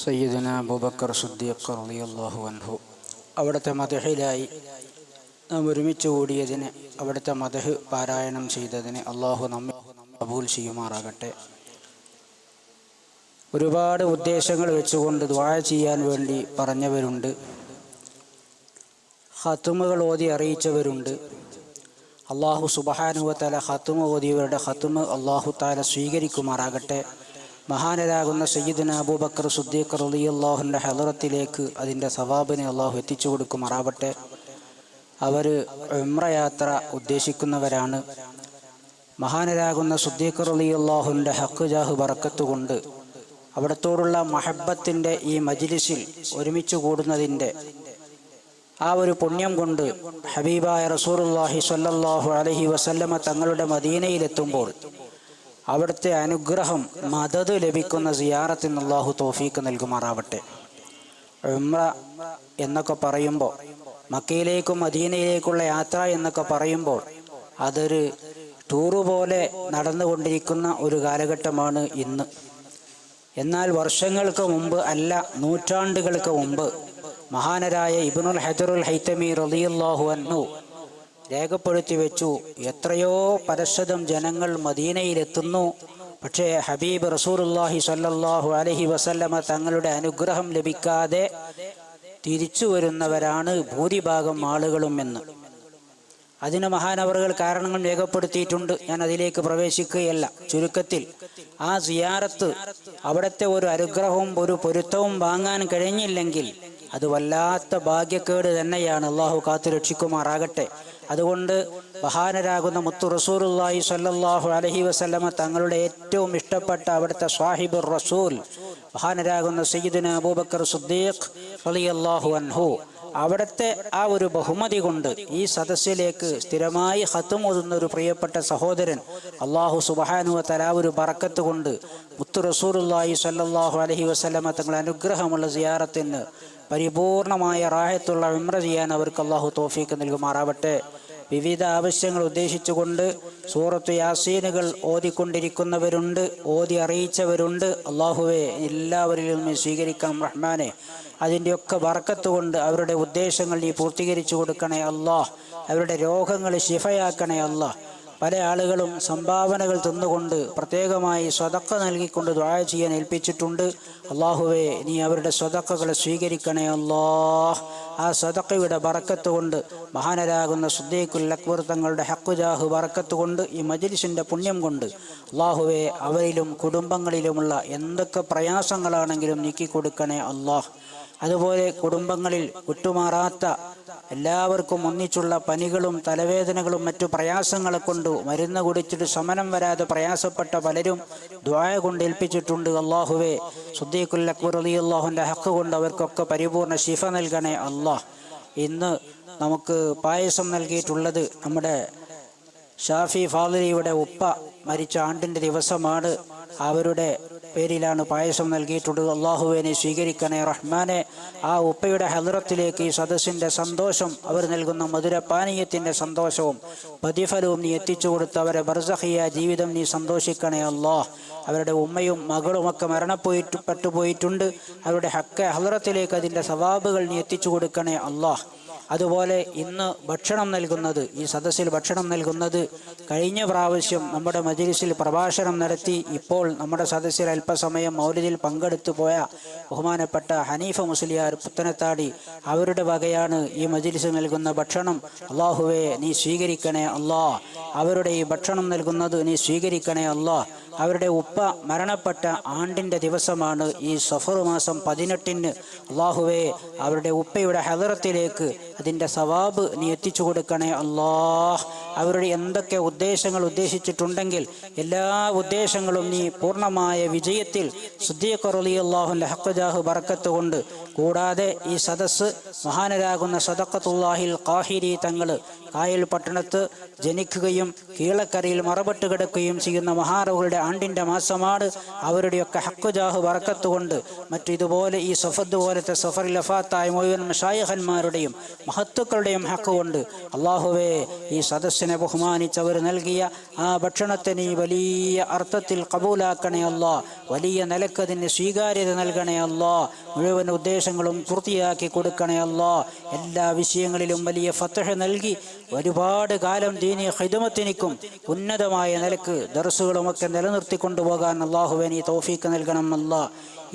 സയ്യിദുന അബൂബക്കർ സിദ്ദീഖ് റളിയല്ലാഹു അൻഹു അവിടുത്തെ മദ്ഹിലായി നാം ഒരുമിച്ച് കൂടിയതിന്, അവിടുത്തെ മദ്ഹ് പാരായണം ചെയ്തതിന് അള്ളാഹു നമ്മെ കബൂൽ ചെയ്യുമാറാകട്ടെ. ഒരുപാട് ഉദ്ദേശങ്ങൾ വെച്ചുകൊണ്ട് ദുആ ചെയ്യാൻ വേണ്ടി പറഞ്ഞവരുണ്ട്, ഖത്മുകൾ ഓതി അറിയിച്ചവരുണ്ട്. അള്ളാഹു സുബ്ഹാനഹു വ തആല ഖത്മ് ഓതിയവരുടെ ഖത്മ് അള്ളാഹു തആല സ്വീകരിക്കുമാറാകട്ടെ. മഹാനരാകുന്ന സയ്യിദുന അബൂബക്കർ സിദ്ദീഖ് റളിയല്ലാഹുവിൻ്റെ ഹളറത്തിലേക്ക് അതിൻ്റെ സവാബിനെ അള്ളാഹു എത്തിച്ചു കൊടുക്കുമാറാവട്ടെ. അവർ ഉംറ യാത്ര ഉദ്ദേശിക്കുന്നവരാണ്. മഹാനരാകുന്ന സിദ്ദീഖ് റളിയല്ലാഹുവിൻ്റെ ഹഖ് ജാഹ് ബറക്കത്ത് കൊണ്ട് അവിടത്തോടുള്ള മഹബ്ബത്തിൻ്റെ ഈ മജ്ലിസിൽ ഒരുമിച്ച് കൂടുന്നതിൻ്റെ ആ ഒരു പുണ്യം കൊണ്ട് ഹബീബായ റസൂലുള്ളാഹി സ്വല്ലല്ലാഹു അലൈഹി വസല്ലമ തങ്ങളുടെ മദീനയിലെത്തുമ്പോൾ അവിടുത്തെ അനുഗ്രഹം മദദ് ലഭിക്കുന്ന സിയാറത്തിന് അല്ലാഹു തൗഫീഖ് നൽകുമാറാവട്ടെ. ഉംറ എന്നൊക്കെ പറയുമ്പോൾ, മക്കയിലേക്കും മദീനയിലേക്കുള്ള യാത്ര എന്നൊക്കെ പറയുമ്പോൾ അതൊരു ടൂറ് പോലെ നടന്നുകൊണ്ടിരിക്കുന്ന ഒരു കാലഘട്ടമാണ് ഇന്ന്. എന്നാൽ വർഷങ്ങൾക്ക് മുമ്പ് അല്ല, നൂറ്റാണ്ടുകൾക്ക് മുമ്പ് മഹാനരായ ഇബ്നുൽ ഹജറുൽ ഹൈതമി റളിയല്ലാഹു അൻഹു രേഖപ്പെടുത്തി വെച്ചു, എത്രയോ പരശതം ജനങ്ങൾ മദീനയിലെത്തുന്നു, പക്ഷേ ഹബീബ് റസൂലുള്ളാഹി സ്വല്ലല്ലാഹു അലൈഹി വസല്ലമ തങ്ങളുടെ അനുഗ്രഹം ലഭിക്കാതെ തിരിച്ചു വരുന്നവരാണ് ഭൂരിഭാഗം ആളുകളും എന്ന്. അതിന് മഹാനവറുകൾ കാരണങ്ങൾ രേഖപ്പെടുത്തിയിട്ടുണ്ട്. ഞാൻ അതിലേക്ക് പ്രവേശിക്കുകയല്ല. ചുരുക്കത്തിൽ ആ സിയാറത്ത്, അവിടുത്തെ ഒരു അനുഗ്രഹവും ഒരു പൊരുത്തവും വാങ്ങാൻ കഴിഞ്ഞില്ലെങ്കിൽ അത് വല്ലാത്ത ഭാഗ്യക്കേട് തന്നെയാണ്. അള്ളാഹു കാത്തു രക്ഷിക്കുമാറാകട്ടെ. അതുകൊണ്ട് മഹാനരാകുന്ന മുത്തു റസൂലുള്ളാഹി സ്വല്ലല്ലാഹു അലൈഹി വസല്ലമ തങ്ങളുടെ ഏറ്റവും ഇഷ്ടപ്പെട്ട അവിടുത്തെ സ്വാഹിബുർ റസൂൽ മഹാനരാകുന്ന സയ്യിദുന അബൂബക്കർ സിദ്ദീഖ് റളിയല്ലാഹു അൻഹു അവിടുത്തെ ആ ഒരു ബഹുമതി കൊണ്ട് ഈ സദസ്സിലേക്ക് സ്ഥിരമായി ഖത്ം ഓതുന്ന ഒരു പ്രിയപ്പെട്ട സഹോദരൻ അല്ലാഹു സുബ്ഹാനഹു വ തആല ഒരു ബറക്കത്ത് കൊണ്ട് മുത്തു റസൂലുള്ളാഹി സ്വല്ലല്ലാഹു അലൈഹി വസല്ലമ തങ്ങളുടെ അനുഗ്രഹമുള്ള സിയാറത്തിന് പരിപൂർണമായ റാഹത്തുള്ള ഉംറ ചെയ്യാൻ അവർക്ക് അല്ലാഹു തൗഫീഖ് നൽകുമാറാവട്ടെ. വിവിധ ആവശ്യങ്ങൾ ഉദ്ദേശിച്ചുകൊണ്ട് സൂറത്ത് യാസീനുകൾ ഓതിക്കൊണ്ടിരിക്കുന്നവരുണ്ട്, ഓതി അറിയിച്ചവരുണ്ട്. അള്ളാഹുവെ എല്ലാവരിലും സ്വീകരിക്കണം റഹ്മാനെ. അതിൻ്റെയൊക്കെ ബറക്കത്ത് കൊണ്ട് അവരുടെ ഉദ്ദേശങ്ങൾ നീ പൂർത്തീകരിച്ചു കൊടുക്കണേ അല്ലാഹ്. അവരുടെ രോഗങ്ങൾ ശിഫയാക്കണേ അല്ലാഹ്. പല ആളുകളും സംഭാവനകൾ തന്നുകൊണ്ട് പ്രത്യേകമായി സ്വതക്ക നൽകിക്കൊണ്ട് ദുആ ചെയ്യാൻ ഏൽപ്പിച്ചിട്ടുണ്ട്. അള്ളാഹുവെ നീ അവരുടെ സ്വതക്കകളെ സ്വീകരിക്കണേ അല്ലാഹ്. ആ സ്വതക്കയുടെ ബറക്കത്ത് കൊണ്ട് മഹാനരാകുന്ന സിദ്ദീഖുൽ അക്ബർ തങ്ങളുടെ ഹഖ് ജാഹ് ബറക്കത്ത് കൊണ്ട് ഈ മജ്ലിസിൻ്റെ പുണ്യം കൊണ്ട് അള്ളാഹുവെ അവരിലും കുടുംബങ്ങളിലുമുള്ള എന്തൊക്കെ പ്രയാസങ്ങളാണെങ്കിലും നീക്കിക്കൊടുക്കണേ അല്ലാഹ്. അതുപോലെ കുടുംബങ്ങളിൽ വിട്ടുമാറാത്ത എല്ലാവർക്കും ഒന്നിച്ചുള്ള പനികളും തലവേദനകളും മറ്റു പ്രയാസങ്ങളെ കൊണ്ട് മരുന്ന് കുടിച്ചിട്ട് ശമനം വരാതെ പ്രയാസപ്പെട്ട പലരും ദുആ കൊണ്ട് ഏൽപ്പിച്ചിട്ടുണ്ട്. അള്ളാഹുവെ സിദ്ദീഖുൽ അക്ബർ റളിയല്ലാഹുവിൻ്റെ ഹഖ് കൊണ്ട് അവർക്കൊക്കെ പരിപൂർണ ശിഫ നൽകണേ അല്ലാഹ്. ഇന്ന് നമുക്ക് പായസം നൽകിയിട്ടുള്ളത് നമ്മുടെ ഷാഫി ഫാദിലിയുടെ ഉപ്പ മരിച്ച ആണ്ടിൻ്റെ ദിവസമാണ്. അവരുടെ പേരിലാണ് പായസം നൽകിയിട്ടുള്ളത്. അള്ളാഹുവിനെ സ്വീകരിക്കണേ റഹ്മാനെ. ആ ഉപ്പയുടെ ഹദ്റത്തിലേക്ക് ഈ സദസ്സിൻ്റെ സന്തോഷം, അവർ നൽകുന്ന മധുരപാനീയത്തിൻ്റെ സന്തോഷവും പ്രതിഫലവും നീ എത്തിച്ചു കൊടുത്ത് അവരെ ബർസഖിയ ജീവിതം നീ സന്തോഷിക്കണേ അല്ലാഹ്. അവരുടെ ഉമ്മയും മകളുമൊക്കെ മരണപ്പെട്ടുപോയിട്ടുണ്ട്. അവരുടെ ഹദ്റത്തിലേക്ക് അതിൻ്റെ സവാബുകൾ നീ എത്തിച്ചു കൊടുക്കണേ അല്ലാഹ്. അതുപോലെ ഇന്ന് ഭക്ഷണം നൽകുന്നത്, ഈ സദസ്സിൽ ഭക്ഷണം നൽകുന്നത്, കഴിഞ്ഞ പ്രാവശ്യം നമ്മുടെ മജ്ലിസിൽ പ്രഭാഷണം നടത്തി ഇപ്പോൾ നമ്മുടെ സദസ്സിൽ അല്പസമയം മൗലിദിൽ പങ്കെടുത്തു പോയ ബഹുമാനപ്പെട്ട ഹനീഫ മുസ്ലിയാർ പുത്തനത്താടി, അവരുടെ വകയാണ് ഈ മജ്ലിസ് നൽകുന്ന ഭക്ഷണം. അള്ളാഹുവെ നീ സ്വീകരിക്കണേ അല്ലാഹ്. അവരുടെ ഈ ഭക്ഷണം നൽകുന്നത് നീ സ്വീകരിക്കണേ അല്ലാഹ്. അവരുടെ ഉപ്പ മരണപ്പെട്ട ആണ്ടിൻ്റെ ദിവസമാണ് ഈ സഫർ മാസം 18-ന്. അള്ളാഹുവെ അവരുടെ ഉപ്പയുടെ ഹദ്റത്തിലേക്ക് അതിൻ്റെ സവാബ് നീ എത്തിച്ചു കൊടുക്കണേ അല്ലാഹ്. അവരുടെ എന്തൊക്കെ ഉദ്ദേശങ്ങൾ ഉദ്ദേശിച്ചിട്ടുണ്ടെങ്കിൽ എല്ലാ ഉദ്ദേശങ്ങളും നീ പൂർണ്ണമായ വിജയത്തിൽ സിദ്ദീഖ് റളിയല്ലാഹുവിൻ്റെ ഹഖ് ജാഹ് ബറക്കത്ത് കൊണ്ട്, കൂടാതെ ഈ സദസ്സ് മഹാനരാകുന്ന സദഖത്തുല്ലാഹിൽ ഖാഹിരി തങ്ങൾ കായൽ പട്ടണത്ത് ജനിക്കുകയും കീഴക്കരയിൽ മറപെട്ട് കിടക്കുകയും ചെയ്യുന്ന മഹാനവറുകളുടെ ആണ്ടിൻ്റെ മാസമാണ്. അവരുടെയൊക്കെ ഹഖ് ജാഹ് ബറക്കത്ത് കൊണ്ട് മറ്റു ഇതുപോലെ ഈ സഫദ് പോലത്തെ സഫറിൽ വഫാത്തായ മുഴുവൻ മശായിഖന്മാരുടെയും മഹത്തുക്കളുടെയും ഹക്ക് കൊണ്ട് അള്ളാഹുവേ ഈ സദസ്സിനെ ബഹുമാനിച്ചവർ നൽകിയ ആ ഭക്ഷണത്തെ നീ വലിയ അർത്ഥത്തിൽ കബൂലാക്കണേ അല്ലാ. വലിയ നിലക്കതിന് സ്വീകാര്യത നൽകണേ അല്ലാ. മുഴുവൻ ഉദ്ദേശങ്ങളും പൂർത്തിയാക്കി കൊടുക്കണേ അല്ലാ. എല്ലാ വിഷയങ്ങളിലും വലിയ ഫത്ഹ് നൽകി ഒരുപാട് കാലം ദീനി ഖിദ്മത്തിനും ഉന്നതമായ നിലക്ക് ദർസുകളുമൊക്കെ നിലനിർത്തിക്കൊണ്ടുപോകാൻ അള്ളാഹുവേ നീ തൗഫീക്ക് നൽകണം അല്ലാ.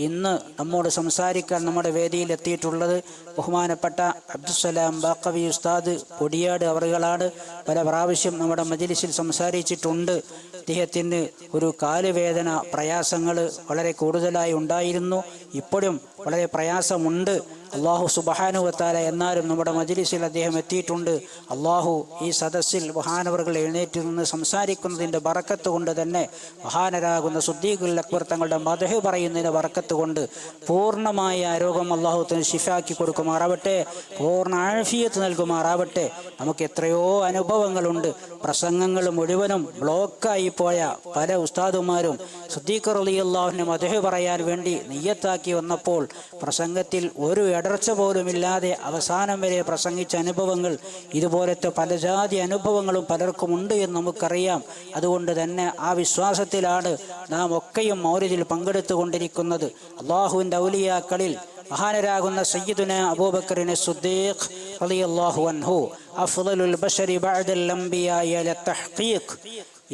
ഇന്ന് നമ്മോട് സംസാരിക്കാൻ നമ്മുടെ വേദിയിൽ എത്തിയിട്ടുള്ളത് ബഹുമാനപ്പെട്ട അബ്ദുസ്സലാം ബാഖവി ഉസ്താദ് പൊടിയാട് അവറുകളാണ്. പല പ്രാവശ്യം നമ്മുടെ മജ്ലിസിൽ സംസാരിച്ചിട്ടുണ്ട്. അദ്ദേഹത്തിന് ഒരു കാലുവേദന പ്രയാസങ്ങൾ വളരെ കൂടുതലായി ഉണ്ടായിരുന്നു. ഇപ്പോഴും വളരെ പ്രയാസമുണ്ട്. അള്ളാഹു സുബ്ഹാനഹു വ തആല എന്നാലും നമ്മുടെ മജ്ലിസിൽ അദ്ദേഹം എത്തിയിട്ടുണ്ട്. അള്ളാഹു ഈ സദസ്സിൽ മഹാനവറുകൾ എഴുന്നേറ്റ് നിന്ന് സംസാരിക്കുന്നതിൻ്റെ ബറക്കത്ത് കൊണ്ട് തന്നെ മഹാനരാകുന്ന സിദ്ദീഖുൽ അക്ബർ തങ്ങളുടെ മദ്ഹ് പറയുന്നതിൻ്റെ ബറക്കത്ത് കൊണ്ട് പൂർണ്ണമായ രോഗം അള്ളാഹുത്തിന് ശിഫാക്കി കൊടുക്കുമാറാവട്ടെ, പൂർണ്ണ ആഫിയത്ത് നൽകുമാറാവട്ടെ. നമുക്ക് എത്രയോ അനുഭവങ്ങളുണ്ട്. പ്രസംഗങ്ങൾ മുഴുവനും ബ്ലോക്കായി പോയ പല ഉസ്താദുമാരും സിദ്ദീഖ് റളിയല്ലാഹുവിന്റെ മദ്ഹ് പറയാൻ വേണ്ടി നിയ്യത്താക്കി വന്നപ്പോൾ പ്രസംഗത്തിൽ ഒരു ഇടർച്ച പോലുമില്ലാതെ അവസാനം വരെ പ്രസംഗിച്ച അനുഭവങ്ങൾ, ഇതുപോലത്തെ പല ജാതി അനുഭവങ്ങളും പലർക്കും ഉണ്ട് എന്ന് നമുക്കറിയാം. അതുകൊണ്ട് തന്നെ ആ വിശ്വാസത്തിലാണ് നാം ഒക്കെയും മൗലിദിൽ പങ്കെടുത്തുകൊണ്ടിരിക്കുന്നത്. അള്ളാഹുവിൻ്റെ ഔലിയാക്കളിൽ മഹാനരാകുന്ന സയ്യിദുനാ അബൂബക്കറിനെ സിദ്ദീഖ് റളിയല്ലാഹു അൻഹു അഫ്ളലുൽ ബശരി ബഅദൽ അംബിയാഇ അല തഹ്ഖീഖ്,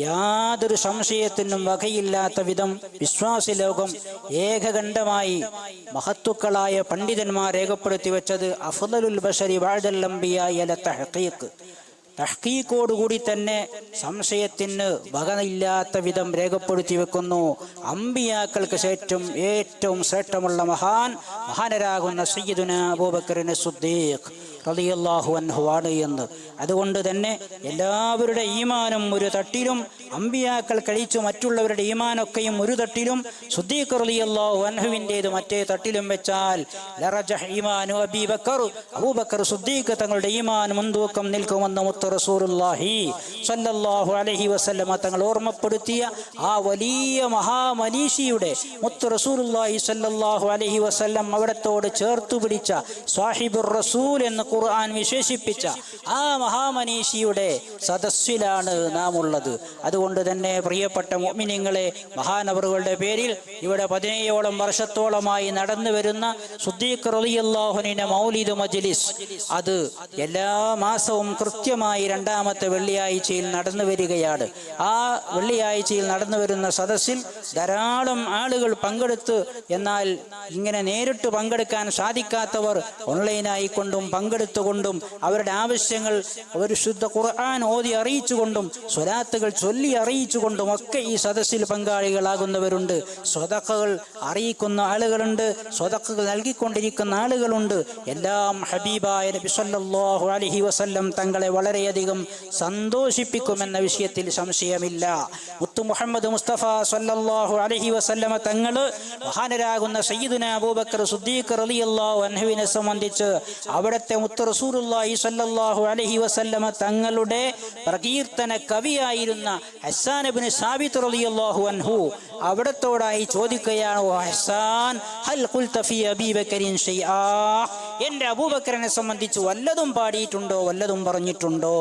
യാതൊരു സംശയത്തിനും വകയില്ലാത്ത വിധം വിശ്വാസി ലോകം ഏകകണ്ഠമായി മഹത്തുക്കളായ പണ്ഡിതന്മാർ രേഖപ്പെടുത്തി വെച്ചത് അഫ്ളലുൽ ബശരി ബഅദൽ അംബിയാഇ അല തഹ്ഖീഖ്, തഹ്ഖീഖോടുകൂടി തന്നെ സംശയത്തിന് വകയില്ലാത്ത വിധം രേഖപ്പെടുത്തി വെക്കുന്നു. അമ്പിയാക്കൾക്ക് ഏറ്റവും ശ്രേഷ്ഠമുള്ള മഹാനരാകുന്ന സയ്യിദുനാ അബൂബക്കറിനെ സിദ്ദീഖ് റളിയല്ലാഹു അൻഹു ആണ് എന്ന്. അതുകൊണ്ട് തന്നെ എല്ലാവരുടെ ഈമാനും ഒരു തട്ടിലും, അമ്പിയാക്കൾ കഴിച്ചു മറ്റുള്ളവരുടെ ഈമാനൊക്കെയും ഒരു തട്ടിലും, സിദ്ദീഖ് റളിയല്ലാഹു അൻഹുവിൻ്റേത് മറ്റേ തട്ടിലും വെച്ചാൽ ലറജഹ ഈമാനു അബീ ബക്കർ, അബൂബക്കർ സിദ്ദീഖ് തങ്ങളുടെ ഈമാൻ മുൻതൂക്കം നിൽക്കുമെന്ന് മുത്ത് റസൂലുള്ളാഹി സ്വല്ലല്ലാഹു അലൈഹി വസല്ലമ തങ്ങൾ ഓർമ്മപ്പെടുത്തിയ ആ വലിയ മഹാമനീഷിയുടെ മുത്ത് റസൂലുള്ളാഹി സ്വല്ലല്ലാഹു അലൈഹി വസല്ലം അവിടത്തോട് ചേർത്തു പിടിച്ച സാഹിബുർ റസൂൽ എന്ന് ഖുർആൻ വിശേഷിപ്പിച്ച ആ മഹാമനീഷിയുടെ സദസ്സിലാണ് നാം ഉള്ളത്. അതുകൊണ്ട് തന്നെ പ്രിയപ്പെട്ട മുഅ്മിനീങ്ങളെ, മഹാനവറുകളുടെ പേരിൽ ഇവിടെ 17ഓളം വർഷത്തോളമായി നടന്നു വരുന്ന സിദ്ദീഖ് റളിയല്ലാഹു അൻഹുവിന്റെ മൗലിദ് മജ്ലിസ്, അത് എല്ലാ മാസവും കൃത്യമായി 2ാമത്തെ വെള്ളിയാഴ്ചയിൽ നടന്നു വരികയാണ്. ആ വെള്ളിയാഴ്ചയിൽ നടന്നു വരുന്ന സദസ്സിൽ ധാരാളം ആളുകൾ പങ്കെടുത്ത്, എന്നാൽ ഇങ്ങനെ നേരിട്ട് പങ്കെടുക്കാൻ സാധിക്കാത്തവർ ഓൺലൈനായി കൊണ്ടും പങ്കെടുത്തുകൊണ്ടും അവരുടെ ആവശ്യങ്ങൾ ഒരു ശുദ്ധ ഖുർആൻ ഓതി അറിയിച്ചുകൊണ്ടും സ്വലാത്തുകൾ ചൊല്ലി അറിയിച്ചുകൊണ്ടും ഒക്കെ ഈ സദസ്സിൽ പങ്കാളികളാകുന്നവരുണ്ട്. സ്വതക്കകൾ അറിയിക്കുന്ന ആളുകളുണ്ട്, സ്വതക്കകൾ നൽകിക്കൊണ്ടിരിക്കുന്ന ആളുകളുണ്ട്. എല്ലാം ഹബീബായ നബി സല്ലല്ലാഹു അലൈഹി വസല്ലം തങ്ങളെ വളരെയധികം സന്തോഷിപ്പിക്കുമെന്ന വിഷയത്തിൽ സംശയമില്ല. മുത്തു മുഹമ്മദ് മുസ്തഫ സല്ലല്ലാഹു അലൈഹി വസല്ലമ തങ്ങൾ മഹാനരാകുന്ന സയ്യിദുനാ അബൂബക്കർ സിദ്ദീഖ് റളിയല്ലാഹു അൻഹുവിനെ സംബന്ധിച്ച് അവിടുത്തെ മുത്ത് റസൂലുള്ളാഹി സ്വല്ലല്ലാഹു അലൈഹി വസല്ലമ തങ്ങളുടെ പ്രകീർത്തന കവിയായിരുന്ന ഹസ്സാൻ ഇബ്നു സാബിത്ത് റളിയല്ലാഹു അൻഹു അവിടത്തോടായി ചോദിക്കുകയാണ്, ഓ ഹസ്സാൻ, ഹൽ ഖുൽത ഫീ അബീ ബക്കറിൻ ഷൈആ, എൻ്റെ അബൂബക്കറിനെ സംബന്ധിച്ച് വല്ലതും പാടിയിട്ടുണ്ടോ, വല്ലതും പറഞ്ഞിട്ടുണ്ടോ?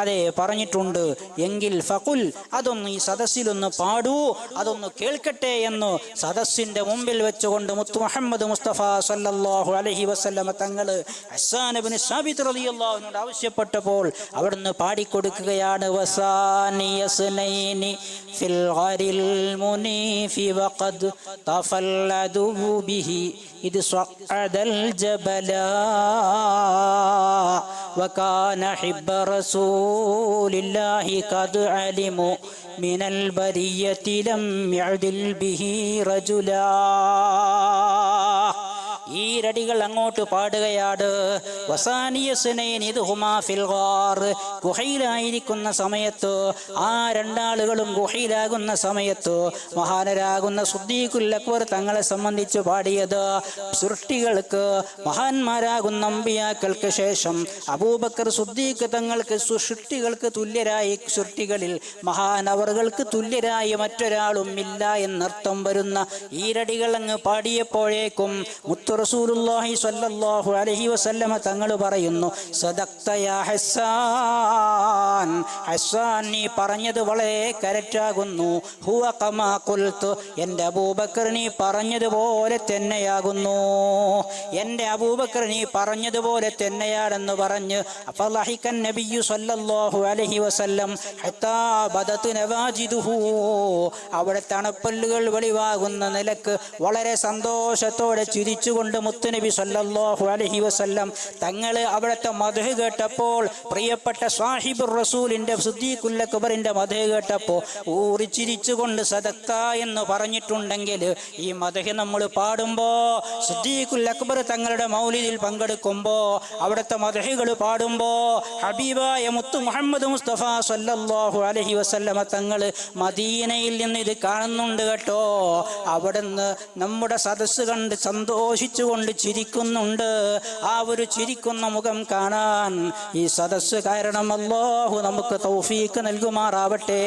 അതെ പറഞ്ഞിട്ടുണ്ട്. എങ്കിൽ ഫഖുൽ, അതൊന്ന് ഈ സദസ്സിലൊന്ന് പാടൂ, അതൊന്ന് കേൾക്കട്ടെ എന്ന് സദസ്സിന്റെ മുമ്പിൽ വെച്ചുകൊണ്ട് മുത്ത് മുഹമ്മദ് മുസ്തഫ സല്ലല്ലാഹു അലൈഹി വസല്ലമ തങ്ങൾ ഹസ്സാൻ ഇബ്നു സാബിത്ത് റളിയല്ലാഹു അൻഹു ആവശ്യപ്പെട്ടപ്പോൾ അവിടുന്ന് പാടിക്കൊടുക്കുകയാണ്. വസാനിയസ്നൈനി ഫിൽ ഗരിൽ മുനീഫി വഖദ് തഫല്ലദു ബിഹി ഇദ് സഅദൽ ജബലാ വകാന ഹിബ്ബ റസൂലില്ലാഹി ഖദ് അലിമു മിനൽ ബരിയത്തി ലം യഅദിൽ ബിഹി റജുലാ. ഈ രടികൾ അങ്ങോട്ട് പാടുകയാണ്. ഗുഹയിലായിരിക്കുന്ന സമയത്ത്, ആ രണ്ടാളുകളും ഗുഹയിലാകുന്ന സമയത്ത് മഹാനരാകുന്ന സിദ്ദീഖുൽ അക്ബർ തങ്ങളെ സംബന്ധിച്ച് പാടിയത് സൃഷ്ടികൾക്ക്, മഹാന്മാരാകുന്ന അമ്പിയാക്കൾക്ക് ശേഷം അബൂബക്കർ സിദ്ദീഖ് തങ്ങൾക്ക് സൃഷ്ടികൾക്ക് തുല്യരായി, സൃഷ്ടികളിൽ മഹാനവറുകൾക്ക് തുല്യരായി മറ്റൊരാളും ഇല്ല എന്നർത്ഥം വരുന്ന ഈ രടികൾ അങ്ങ് പാടിയപ്പോഴേക്കും മുത്ത് റസൂലുള്ളാഹി സ്വല്ലല്ലാഹു അലൈഹി വസല്ലമ തങ്ങൾ പറയുന്നു, സദഖ്ത യാ ഹസ്സാൻ, ഹസ്സാൻ നീ പറഞ്ഞത് വളരെ കറക്റ്റാകുന്നു. ഹുവ കമാ ഖുൽതു, എൻ്റെ അബൂബക്കർ നീ പറഞ്ഞതുപോലെ തന്നെയാകുന്നു, എൻ്റെ അബൂബക്കർ നീ പറഞ്ഞതുപോലെ തന്നെയാണെന്ന് പറഞ്ഞ് ഫളഹികൻ നബിയ്യു സ്വല്ലല്ലാഹു അലൈഹി വസല്ലം ഹത്താ ബദത് നവാജിദുഹു, അവിടെ തണുപ്പല്ലുകൾ വെളിവാകുന്ന നിലക്ക് വളരെ സന്തോഷത്തോടെ ചിരിച്ചുകൊണ്ട് മുത്തുനബി സ്വല്ലല്ലാഹു അലൈഹി വസല്ലം തങ്ങൾ അവിടുത്തെ മദ്ഹ് കേട്ടപ്പോൾ, പ്രിയപ്പെട്ട സാഹിബുർ റസൂലിൻ്റെ സിദ്ദീഖുൽ അക്ബറിൻ്റെ മദ്ഹ് കേട്ടപ്പോൾ ഊറിച്ചിരിച്ചുകൊണ്ട് സദഖ്ത എന്ന് പറഞ്ഞിട്ടുണ്ടെങ്കിൽ, ഈ മദ്ഹ് നമ്മൾ പാടുമ്പോൾ, സിദ്ദീഖുൽ അക്ബർ തങ്ങളുടെ മൗലിദിൽ പങ്കെടുക്കുമ്പോൾ, അവിടുത്തെ മദ്ഹുകൾ പാടുമ്പോൾ, ഹബീബായ മുത്തു മുഹമ്മദ് മുസ്തഫ സ്വല്ലല്ലാഹു അലൈഹി വസല്ലമ തങ്ങൾ മദീനയിൽ നിന്ന് ഇത് കാണുന്നുണ്ട് കേട്ടോ. അവിടുന്ന് നമ്മുടെ സദസ്സ് കണ്ട് സന്തോഷിച്ചുകൊണ്ട് ചിരിക്കുന്നുണ്ട്. ആ ഒരു ചിരിക്കുന്ന മുഖം കാണാൻ ഈ സദസ്സ് കാരണം അല്ലാഹു നമുക്ക് തൗഫീഖ് നൽകുമാറാവട്ടെ.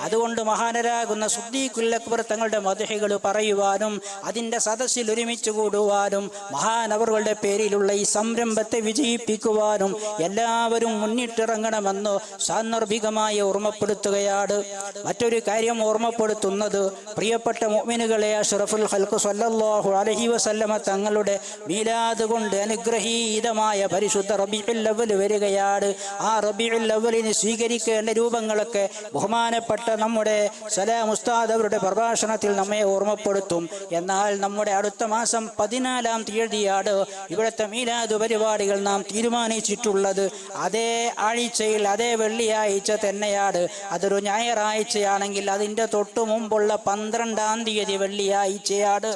അതുകൊണ്ട് മഹാനരാകുന്ന സിദ്ദീഖുൽ അക്ബർ തങ്ങളുടെ മദ്ഹുകൾ പറയുവാനും അതിൻ്റെ സദസ്സിൽ ഒരുമിച്ച് കൂടുവാനും മഹാനവറുകളുടെ പേരിലുള്ള ഈ സംരംഭത്തെ വിജയിപ്പിക്കുവാനും എല്ലാവരും മുന്നിട്ടിറങ്ങണമെന്ന് സാന്ദർഭികമായി ഓർമ്മപ്പെടുത്തുകയാണ്. മറ്റൊരു കാര്യം ഓർമ്മപ്പെടുത്തുന്നത്, പ്രിയപ്പെട്ട മുഅ്മിനുകളെ, അഷ്റഫുൽ ഖൽഖ് സ്വല്ലല്ലാഹു അലൈഹി വസല്ലമ തങ്ങളുടെ മീലാദ് കൊണ്ട് അനുഗ്രഹീതമായ പരിശുദ്ധ റബീഉൽ അവ്വൽ വരികയാണ്. ആ റബീഉൽ അവ്വലിന് സ്വീകരിക്കേണ്ട രൂപങ്ങളൊക്കെ ബഹുമാനപ്പെട്ട നമ്മുടെ സലാം ഉസ്താദ് അവരുടെ പ്രഭാഷണത്തിൽ നമ്മെ ഓർമ്മപ്പെടുത്തും. എന്നാൽ നമ്മുടെ അടുത്ത മാസം 14-ാം തീയതിയാണ് ഇവിടുത്തെ മീലാദ് പരിപാടികൾ നാം തീരുമാനിച്ചിട്ടുള്ളത്. അതേ ആഴ്ചയിൽ, അതേ വെള്ളിയാഴ്ച തന്നെയാണ്. അതൊരു ഞായറാഴ്ചയാണെങ്കിൽ അതിൻ്റെ തൊട്ടു മുമ്പുള്ള 12-ാം തീയതി വെള്ളിയാഴ്ചയാണ്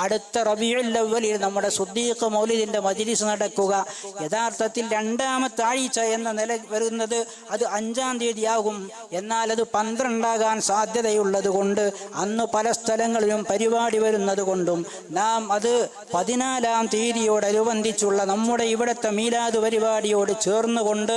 അടുത്ത റബീഉൽ അവ്വലിൽ നമ്മുടെ സിദ്ദീഖ് മൗലിദിൻ്റെ മജ്ലിസ് നടക്കുക. യഥാർത്ഥത്തിൽ 2-ാമത്തെ ആഴ്ച എന്ന നില വരുന്നത് അത് 5-ാം തീയതിയാകും. എന്നാൽ അത് 12-ആകാൻ സാധ്യതയുള്ളത് കൊണ്ട്, അന്ന് പല സ്ഥലങ്ങളിലും പരിപാടി വരുന്നത് കൊണ്ടും നാം അത് 14-ാം തീയതിയോടനുബന്ധിച്ചുള്ള നമ്മുടെ ഇവിടുത്തെ മീലാദ് പരിപാടിയോട് ചേർന്നുകൊണ്ട്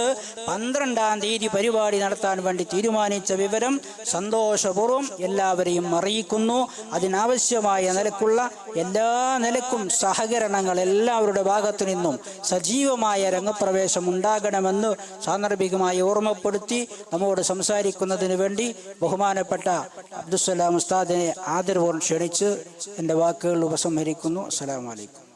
12-ാം തീയതി പരിപാടി നടത്താൻ വേണ്ടി തീരുമാനിച്ച വിവരം സന്തോഷപൂർവ്വം എല്ലാവരെയും അറിയിക്കുന്നു. അതിനാവശ്യമായ നിലക്കുള്ള എല്ലാ നിലക്കും സഹകരണങ്ങൾ എല്ലാവരുടെ ഭാഗത്തു നിന്നും സജീവമായ രംഗപ്രവേശം ഉണ്ടാകണമെന്ന് സാന്ദർഭികമായി ഓർമ്മപ്പെടുത്തി നമ്മോട് സംസാരിക്കുന്നതിന് വേണ്ടി ബഹുമാനപ്പെട്ട അബ്ദുസ്സലാം ഉസ്താദിനെ ആദരവോടെ ക്ഷണിച്ച് എൻ്റെ വാക്കുകൾ ഉപസംഹരിക്കുന്നു. അസ്സലാമു അലൈക്കും.